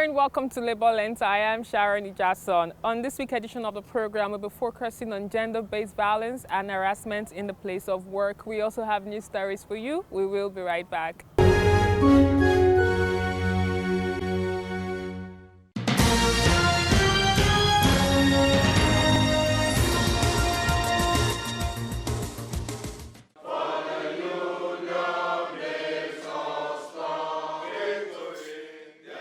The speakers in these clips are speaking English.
and welcome to Labor Lens. I am Sharon Ijason. On this week's edition of the program, we'll be focusing on gender-based violence and harassment in the place of work. We also have news stories for you. We will be right back.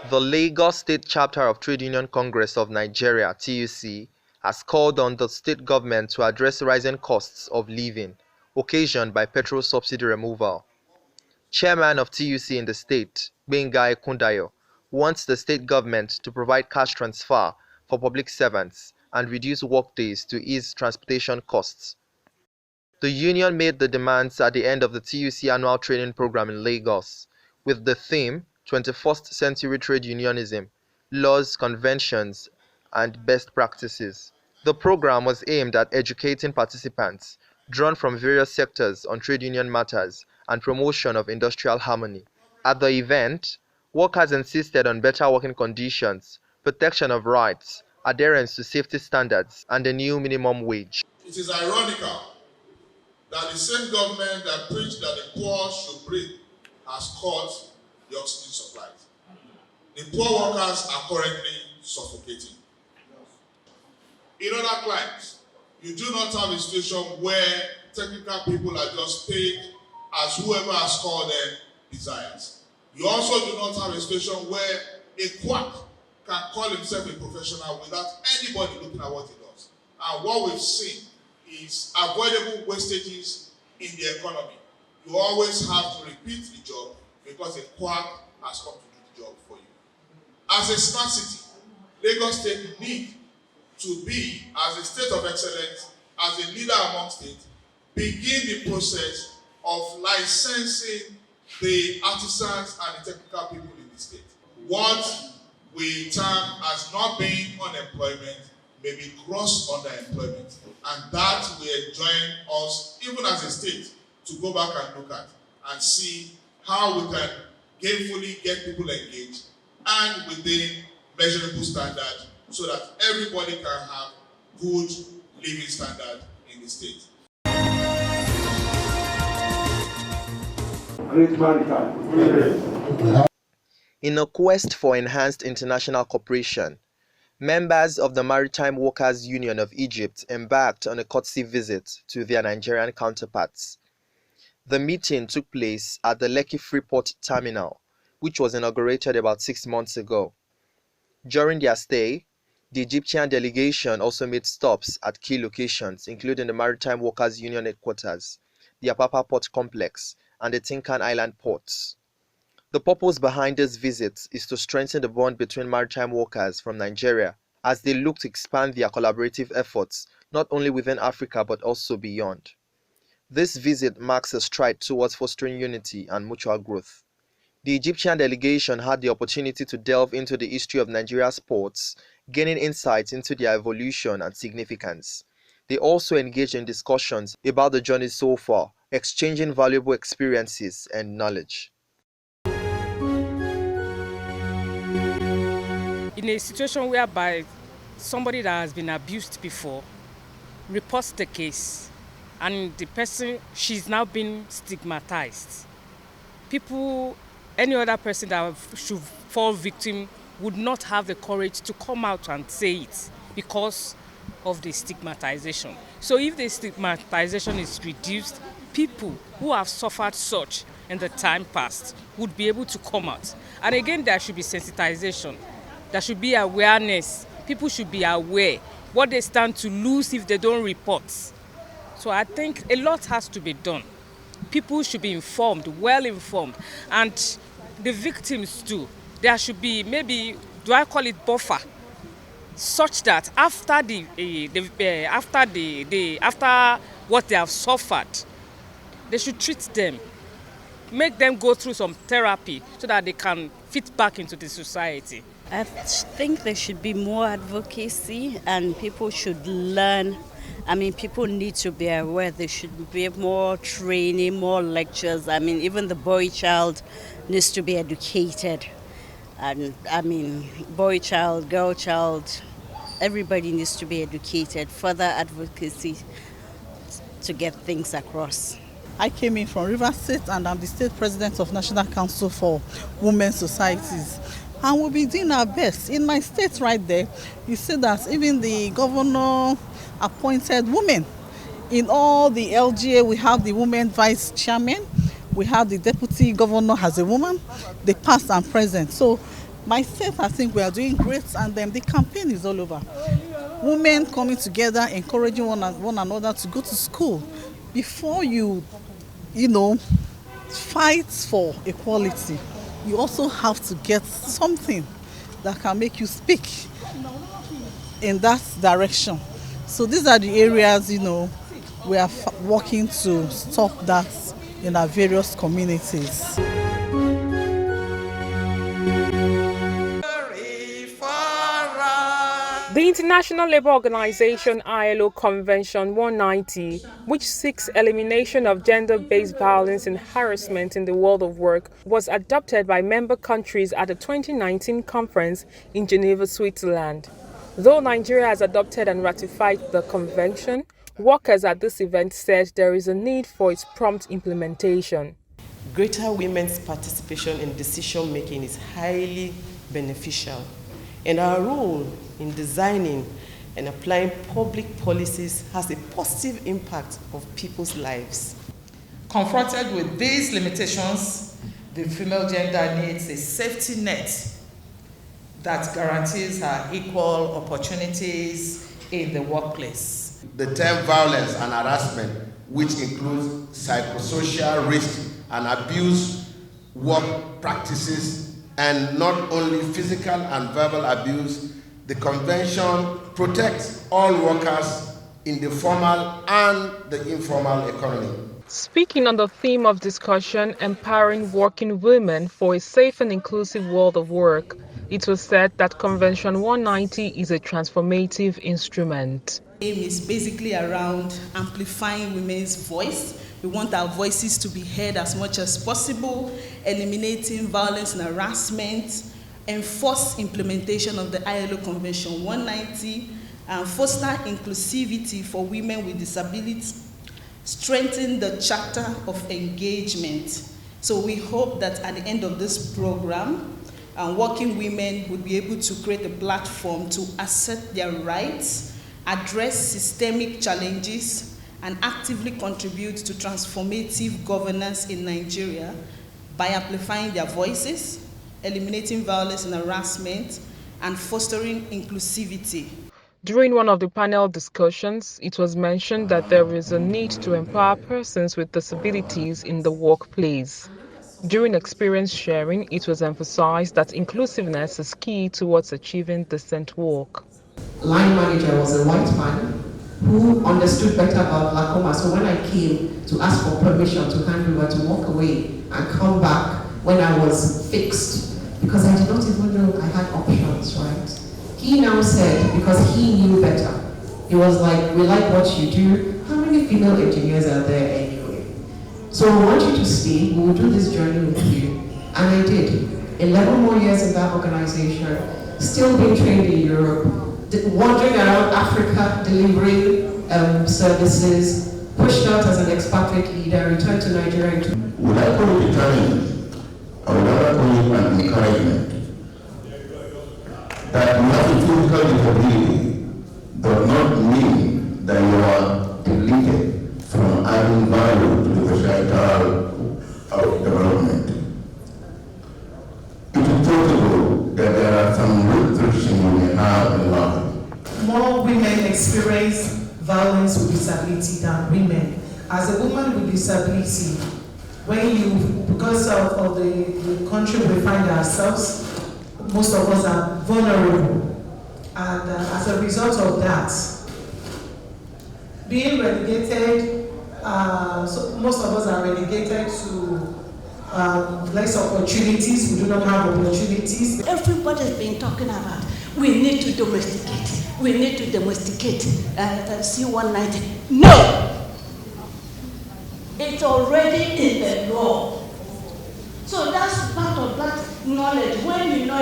The Lagos State chapter of Trade Union Congress of Nigeria, TUC, has called on the state government to address rising costs of living occasioned by petrol subsidy removal. Chairman of TUC in the state, Gbenga Ekundayo, wants the state government to provide cash transfer for public servants and reduce workdays to ease transportation costs. The union made the demands at the end of the TUC annual training program in Lagos, with the theme 21st Century Trade Unionism, Laws, Conventions, and Best Practices. The program was aimed at educating participants, drawn from various sectors on trade union matters and promotion of industrial harmony. At the event, workers insisted on better working conditions, protection of rights, adherence to safety standards, and a new minimum wage. It is ironical that the same government that preached that the poor should breathe has cut the oxygen supplies. The poor workers are currently suffocating. In other climes, you do not have a situation where technical people are just paid as whoever has called them desires. You also do not have a situation where a quack can call himself a professional without anybody looking at what he does. And what we've seen is avoidable wastages in the economy. You always have to repeat the job because a quack has come to do the job for you. As a smart city, Lagos State needs to be, as a state of excellence, as a leader among states, begin the process of licensing the artisans and the technical people in the state. What we term as not being unemployment may be gross underemployment, and that will enjoin us, even as a state, to go back and look at and see how we can gainfully get people engaged and within measurable standard so that everybody can have good living standard in the state. In a quest for enhanced international cooperation, members of the Maritime Workers Union of Egypt embarked on a courtesy visit to their Nigerian counterparts. The meeting took place at the Lekki Freeport Terminal, which was inaugurated about 6 months ago. During their stay, the Egyptian delegation also made stops at key locations, including the Maritime Workers Union headquarters, the Apapa Port Complex, and the Tinkan Island ports. The purpose behind this visit is to strengthen the bond between maritime workers from Nigeria as they look to expand their collaborative efforts not only within Africa but also beyond. This visit marks a stride towards fostering unity and mutual growth. The Egyptian delegation had the opportunity to delve into the history of Nigeria's ports, gaining insights into their evolution and significance. They also engaged in discussions about the journey so far, exchanging valuable experiences and knowledge. In a situation whereby somebody that has been abused before reports the case and the person, she's now been stigmatized, any other person that should fall victim would not have the courage to come out and say it because of the stigmatization. So if the stigmatization is reduced, people who have suffered such in the time past would be able to come out. And again, there should be sensitization. There should be awareness. People should be aware what they stand to lose if they don't report. So I think a lot has to be done. People should be informed, well informed, and the victims too. There should be maybe, do I call it buffer, such that after after what they have suffered, they should treat them, make them go through some therapy so that they can fit back into the society. I think there should be more advocacy and people should learn. People need to be aware. There should be more training, more lectures. Even the boy child needs to be educated. And I mean, boy child, girl child, everybody needs to be educated. Further advocacy to get things across. I came in from Rivers State and I'm the state president of National Council for Women Societies. And we'll be doing our best. In my state right there, you see that even the governor appointed women. In all the LGA, we have the women vice chairman. We have the deputy governor as a woman, the past and present. So my state, I think we are doing great, and then the campaign is all over. Women coming together, encouraging one another to go to school. Before you fight for equality, you also have to get something that can make you speak in that direction. So these are the areas, we are working to stop that in our various communities. The International Labour Organization ILO Convention 190, which seeks elimination of gender-based violence and harassment in the world of work, was adopted by member countries at the 2019 conference in Geneva, Switzerland. Though Nigeria has adopted and ratified the convention, workers at this event said there is a need for its prompt implementation. Greater women's participation in decision-making is highly beneficial, and our role in designing and applying public policies has a positive impact on people's lives. Confronted with these limitations, the female gender needs a safety net that guarantees her equal opportunities in the workplace. The term violence and harassment, which includes psychosocial risk and abuse work practices, and not only physical and verbal abuse, the convention protects all workers in the formal and the informal economy. Speaking on the theme of discussion, empowering working women for a safe and inclusive world of work, it was said that Convention 190 is a transformative instrument. The aim is basically around amplifying women's voice. We want our voices to be heard as much as possible, eliminating violence and harassment, enforce implementation of the ILO Convention 190, and foster inclusivity for women with disabilities, strengthen the Charter of Engagement. So we hope that at the end of this program, working women would be able to create a platform to assert their rights, address systemic challenges, and actively contribute to transformative governance in Nigeria by amplifying their voices, eliminating violence and harassment, and fostering inclusivity. During one of the panel discussions, it was mentioned that there is a need to empower persons with disabilities in the workplace. During experience sharing, it was emphasized that inclusiveness is key towards achieving decent work. Line manager was a white man who understood better about glaucoma. So when I came to ask for permission to hand over, to walk away and come back when I was fixed, because I did not even know I had options, right? He now said, because he knew better, he was like, we like what you do. How many female engineers are there anyway? So we want you to stay, we will do this journey with you. And I did. 11 more years in that organization, still being trained in Europe, wandering around Africa, delivering services, pushed out as an expatriate leader, returned to Nigeria. Would I call it determined? I would rather call it an encouragement. That you have a physical disability does not mean that you are deleted from adding value to the societal development. It is possible that there are some restrictions we may have in life. More women experience violence with disability than women. As a woman with disability, because of the country we find ourselves, most of us are vulnerable. And as a result of that, being relegated, so most of us are relegated to less opportunities. We do not have opportunities. Everybody's been talking about we need to domesticate. We need to domesticate C-190. No! It's already in the law. So that's part of that knowledge. When you know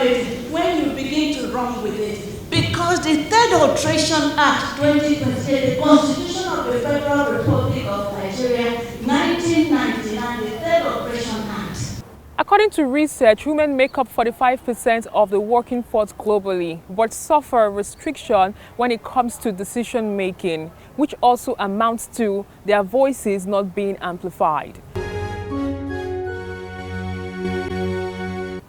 wrong with it. Because the Third Alteration Act 2028, the Constitution of the Federal Republic of Nigeria, 1999, the Third Alteration Act. According to research, women make up 45% of the working force globally, but suffer restriction when it comes to decision making, which also amounts to their voices not being amplified.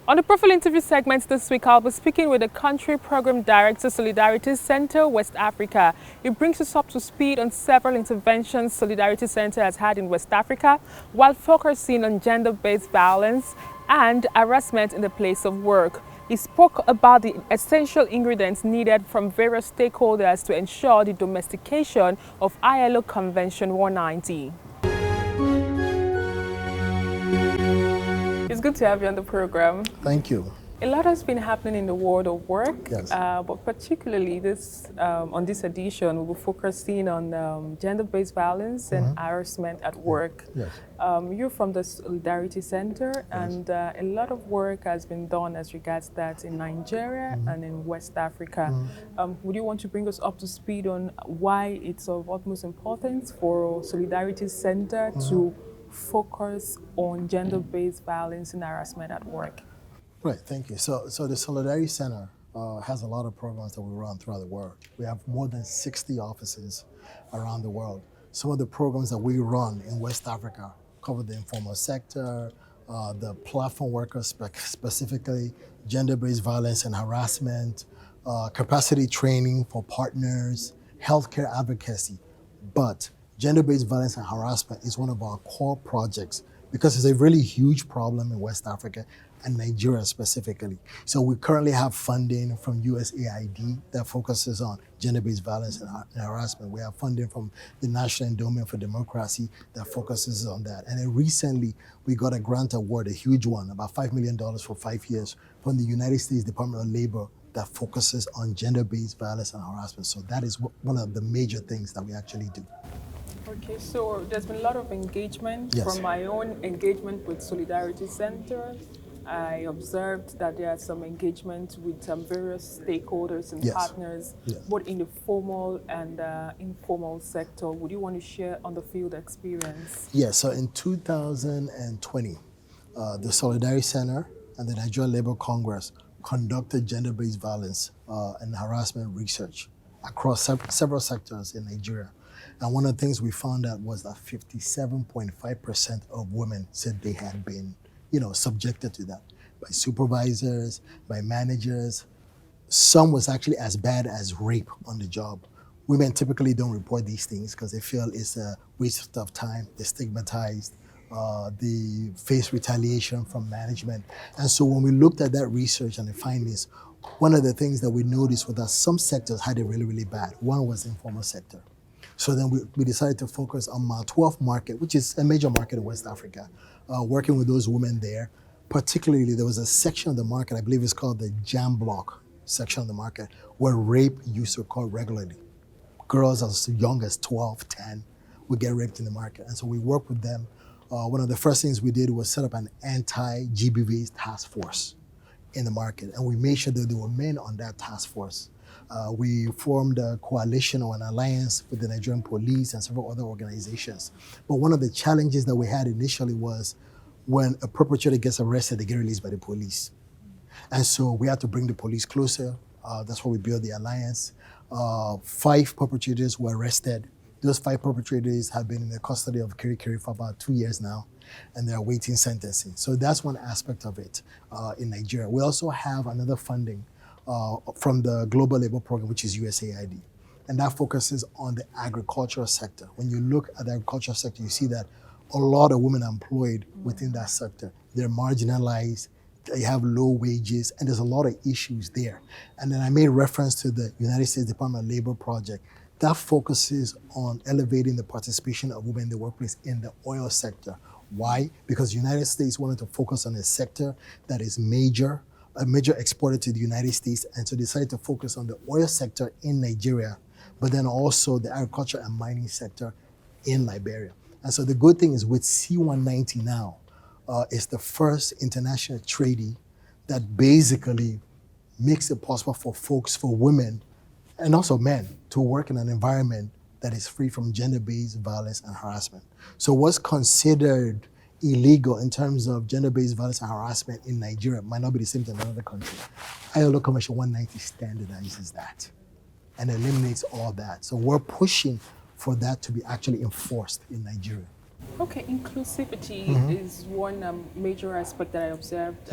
On the Profile Interview segment this week, I'll be speaking with the Country Program Director, Solidarity Center, West Africa. It brings us up to speed on several interventions Solidarity Center has had in West Africa, while focusing on gender-based violence and harassment in the place of work. He spoke about the essential ingredients needed from various stakeholders to ensure the domestication of ILO Convention 190. It's good to have you on the program. Thank you. A lot has been happening in the world of work, Yes. but particularly on this edition, we'll be focusing on gender-based violence and harassment at work. Yes. You're from the Solidarity Center, and a lot of work has been done as regards that in Nigeria and in West Africa. Would you want to bring us up to speed on why it's of utmost importance for Solidarity Center to focus on gender-based violence and harassment at work? Right, thank you. So the Solidarity Center has a lot of programs that we run throughout the world. We have more than 60 offices around the world. Some of the programs that we run in West Africa cover the informal sector, the platform workers, specifically gender-based violence and harassment, capacity training for partners, healthcare advocacy. But gender-based violence and harassment is one of our core projects because it's a really huge problem in West Africa and Nigeria specifically. So we currently have funding from USAID that focuses on gender-based violence and harassment. We have funding from the National Endowment for Democracy that focuses on that. And then recently, we got a grant award, a huge one, about $5 million for 5 years from the United States Department of Labor that focuses on gender-based violence and harassment. So that is one of the major things that we actually do. Okay, so there's been a lot of engagement. Yes. From my own engagement with Solidarity Center. I observed that there are some engagement with various stakeholders and partners, both in the formal and informal sector. Would you want to share on the field experience? Yes, so in 2020, the Solidarity Center and the Nigerian Labour Congress conducted gender-based violence and harassment research across several sectors in Nigeria. And one of the things we found out was that 57.5% of women said they had been, subjected to that by supervisors, by managers. Some was actually as bad as rape on the job. Women typically don't report these things because they feel it's a waste of time. They're stigmatized. They face retaliation from management. And so when we looked at that research and the findings, one of the things that we noticed was that some sectors had it really, really bad. One was the informal sector. So then we decided to focus on Mile 12 market, which is a major market in West Africa, working with those women there. Particularly, there was a section of the market, I believe it's called the jam block section of the market, where rape used to occur regularly. Girls as young as 12, 10 would get raped in the market. And so we worked with them. One of the first things we did was set up an anti-GBV task force in the market. And we made sure that there were men on that task force. We formed a coalition or an alliance with the Nigerian police and several other organizations. But one of the challenges that we had initially was when a perpetrator gets arrested, they get released by the police. And so we had to bring the police closer. That's why we built the alliance. 5 perpetrators were arrested. Those 5 perpetrators have been in the custody of Kirikiri for about 2 years now, and they're awaiting sentencing. So that's one aspect of it in Nigeria. We also have another funding from the Global Labor Program, which is USAID. And that focuses on the agricultural sector. When you look at the agricultural sector, you see that a lot of women are employed within that sector. They're marginalized, they have low wages, and there's a lot of issues there. And then I made reference to the United States Department of Labor project. That focuses on elevating the participation of women in the workplace in the oil sector. Why? Because the United States wanted to focus on a sector that is a major exporter to the United States, and so decided to focus on the oil sector in Nigeria, but then also the agriculture and mining sector in Liberia. And so the good thing is with C-190 now, it's the first international treaty that basically makes it possible for folks, for women, and also men, to work in an environment that is free from gender-based violence and harassment. So what's considered illegal in terms of gender-based violence and harassment in Nigeria might not be the same thing in another country. ILO Convention 190 standardizes that and eliminates all that. So we're pushing for that to be actually enforced in Nigeria. Okay, inclusivity is one major aspect that I observed.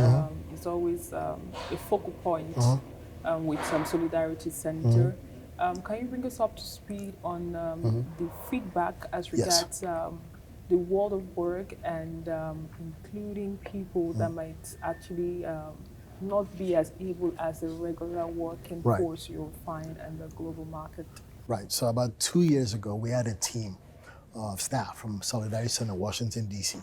It's always a focal point with Solidarity Center. Can you bring us up to speed on the feedback as regards the world of work and including people that might actually not be as able as the regular working force you'll find in the global market? Right. So about 2 years ago, we had a team of staff from Solidarity Center, Washington, D.C.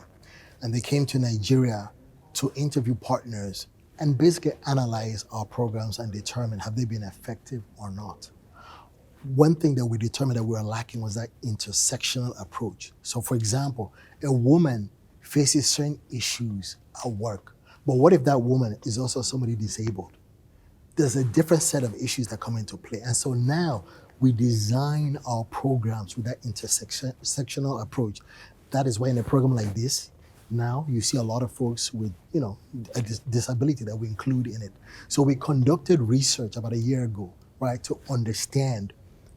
And they came to Nigeria to interview partners and basically analyze our programs and determine have they been effective or not. One thing that we determined that we were lacking was that intersectional approach. So for example, a woman faces certain issues at work, but what if that woman is also somebody disabled? There's a different set of issues that come into play. And so now we design our programs with that intersectional approach. That is why in a program like this, now you see a lot of folks with, a disability that we include in it. So we conducted research about a year ago, right, to understand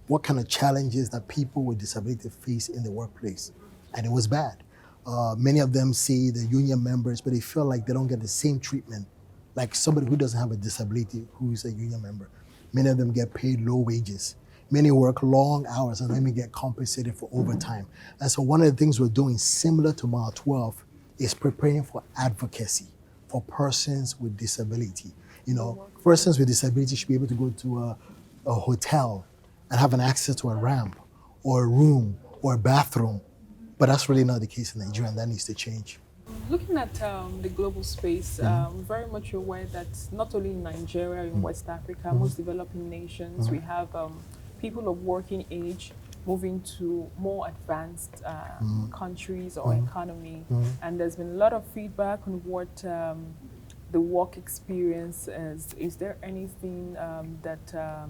what kind of challenges that people with disability face in the workplace. And it was bad. Many of them say they're union members, but they feel like they don't get the same treatment like somebody who doesn't have a disability who's a union member. Many of them get paid low wages. Many work long hours and many get compensated for overtime. And so one of the things we're doing, similar to Mile 12, is preparing for advocacy for persons with disability. Persons with disability should be able to go to a hotel and have an access to a ramp or a room or a bathroom. But that's really not the case in Nigeria, and that needs to change. Looking at the global space, very much aware that not only in Nigeria, in West Africa, most developing nations, we have people of working age moving to more advanced countries or economy. And there's been a lot of feedback on what the work experience is. Is there anything that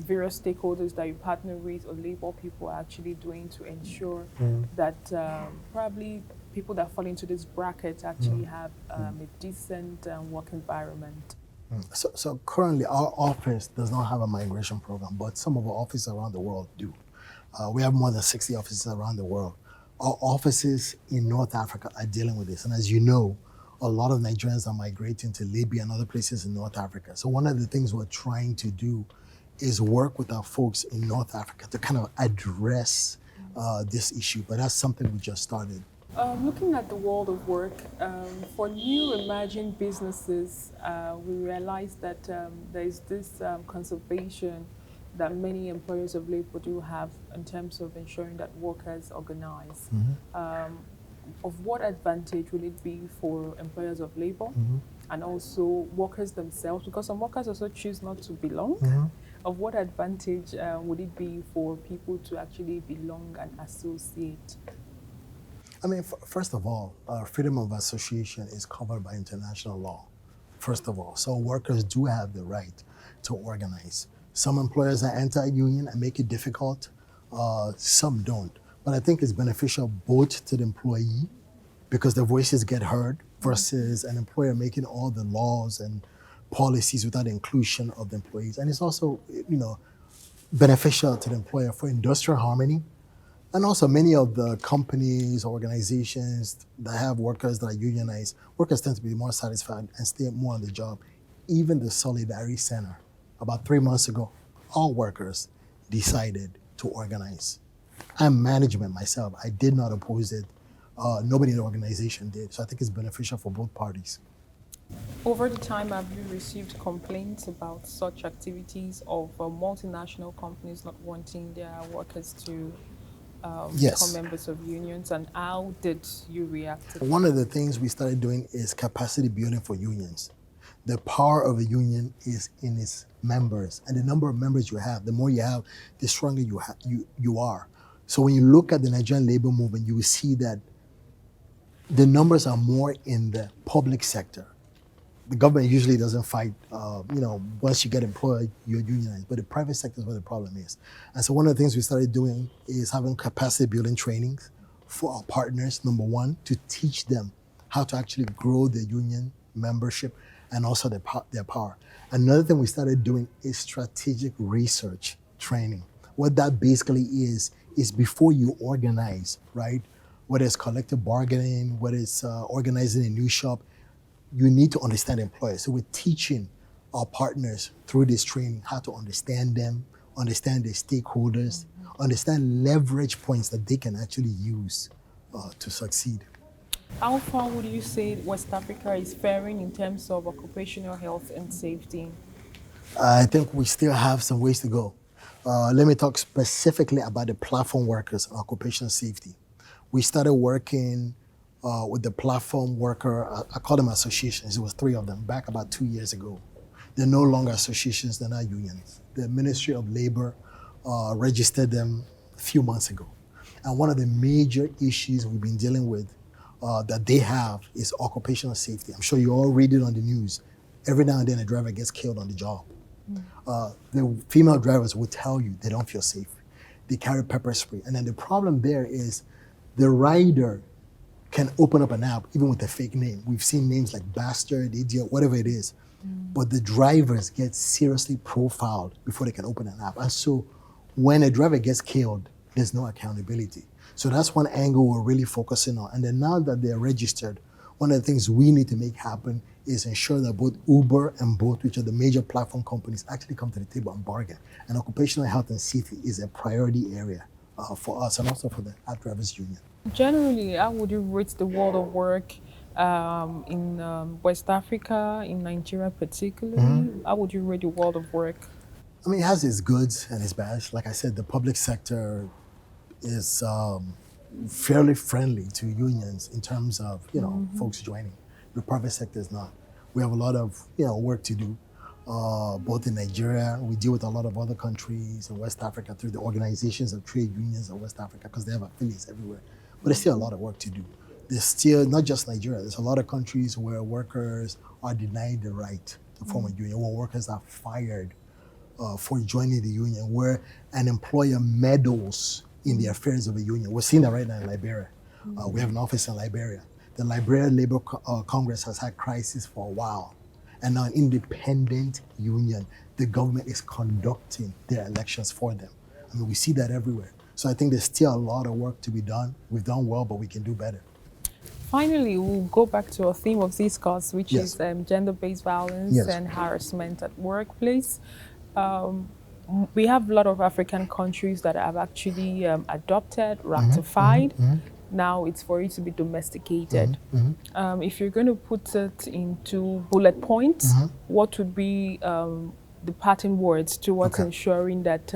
various stakeholders that you partner with or labor people are actually doing to ensure that probably people that fall into this bracket actually have a decent work environment? So currently our office does not have a migration program, but some of our offices around the world do. We have more than 60 offices around the world. Our offices in North Africa are dealing with this. And as you know, a lot of Nigerians are migrating to Libya and other places in North Africa. So one of the things we're trying to do is work with our folks in North Africa to kind of address this issue. But that's something we just started. Looking at the world of work, for new emerging businesses, we realize that there is this conservation that many employers of labor do have in terms of ensuring that workers organize. Of what advantage will it be for employers of labor and also workers themselves? Because some workers also choose not to belong. Of what advantage would it be for people to actually belong and associate? I mean, first of all, freedom of association is covered by international law, first of all. So workers do have the right to organize. Some employers that enter a union and make it difficult, some don't. But I think it's beneficial both to the employee because their voices get heard versus an employer making all the laws and policies without inclusion of the employees. And it's also, beneficial to the employer for industrial harmony. And also many of the companies, organizations that have workers that are unionized, workers tend to be more satisfied and stay more on the job. Even the Solidarity Center, about 3 months ago, all workers decided to organize. I'm management myself. I did not oppose it. Nobody in the organization did. So I think it's beneficial for both parties. Over the time, have you received complaints about such activities of multinational companies not wanting their workers to become members of unions, and how did you react to that? One of the things we started doing is capacity building for unions. The power of a union is in its members, and the number of members you have, the more you have, the stronger you are. So when you look at the Nigerian labor movement, you will see that the numbers are more in the public sector. the government usually doesn't fight, once you get employed, you're unionized. But the private sector is where the problem is. And so one of the things we started doing is having capacity building trainings for our partners, number one, to teach them how to actually grow their union membership and also their power. Another thing we started doing is strategic research training. What that basically is before you organize, right? Whether it's collective bargaining, whether it's organizing a new shop, you need to understand employers. So we're teaching our partners through this training how to understand them, understand their stakeholders, understand leverage points that they can actually use to succeed. How far would you say West Africa is faring in terms of occupational health and safety? I think we still have some ways to go. Let me talk specifically about the platform workers and occupational safety. We started working with the platform worker, I call them associations. It was 3 of them back about 2 years ago. They're no longer associations, they're not unions. The Ministry of Labor registered them a few months ago. And one of the major issues we've been dealing with that they have is occupational safety. I'm sure you all read it on the news. Every now and then a driver gets killed on the job. The female drivers will tell you they don't feel safe. They carry pepper spray. And then the problem there is the rider can open up an app even with a fake name. We've seen names like Bastard, Idiot, whatever it is. But the drivers get seriously profiled before they can open an app. And so when a driver gets killed, there's no accountability. So that's one angle we're really focusing on. And then now that they're registered, one of the things we need to make happen is ensure that both Uber and Bolt, which are the major platform companies, actually come to the table and bargain. And occupational health and safety is a priority area for us and also for the App Drivers Union. Generally, how would you rate the world of work in West Africa, in Nigeria particularly? How would you rate the world of work? I mean, it has its goods and its bads. Like I said, the public sector is fairly friendly to unions in terms of, folks joining. The private sector is not. We have a lot of, work to do, both in Nigeria. We deal with a lot of other countries in West Africa through the organizations of trade unions in West Africa because they have affiliates everywhere. But there's still a lot of work to do. There's still, not just Nigeria, there's a lot of countries where workers are denied the right to form a union, where workers are fired for joining the union, where an employer meddles in the affairs of a union. We're seeing that right now in Liberia. We have an office in Liberia. The Liberia Labor Congress has had crisis for a while. And now an independent union, the government is conducting their elections for them. I mean, we see that everywhere. So I think there's still a lot of work to be done. We've done well, but we can do better. Finally, we'll go back to our theme of this course, which is gender-based violence and harassment at workplace. We have a lot of African countries that have actually adopted, ratified. Now it's for it to be domesticated. If you're going to put it into bullet points, what would be the parting words towards ensuring that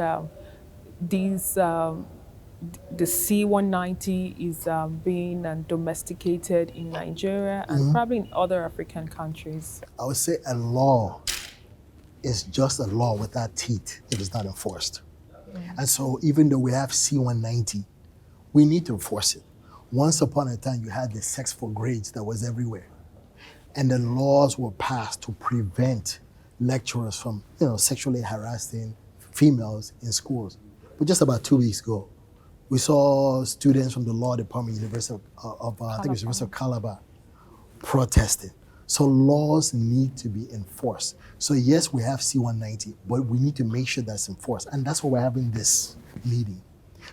the C-190 is being domesticated in Nigeria and probably in other African countries? I would say a law is just a law without teeth if it's not enforced. And so even though we have C-190, we need to enforce it. Once upon a time, you had the sex for grades that was everywhere. And the laws were passed to prevent lecturers from, sexually harassing females in schools. But just about 2 weeks ago, we saw students from the law department, University of Calabar, protesting. So laws need to be enforced. So yes, we have C-190, but we need to make sure that's enforced. And that's why we're having this meeting.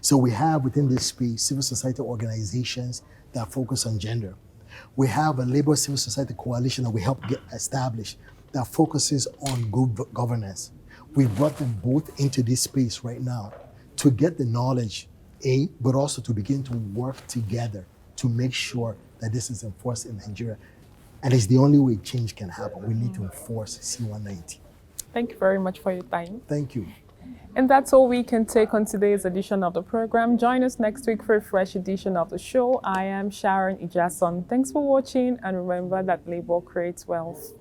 So we have within this space civil society organizations that focus on gender. We have a labor civil society coalition that we help get established that focuses on good governance. We've brought them both into this space right now to get the knowledge, but also to begin to work together to make sure that this is enforced in Nigeria. And it's the only way change can happen. We need to enforce C-190. Thank you very much for your time. Thank you. And that's all we can take on today's edition of the program. Join us next week for a fresh edition of the show. I am Sharon Ijason. Thanks for watching, and remember that labor creates wealth.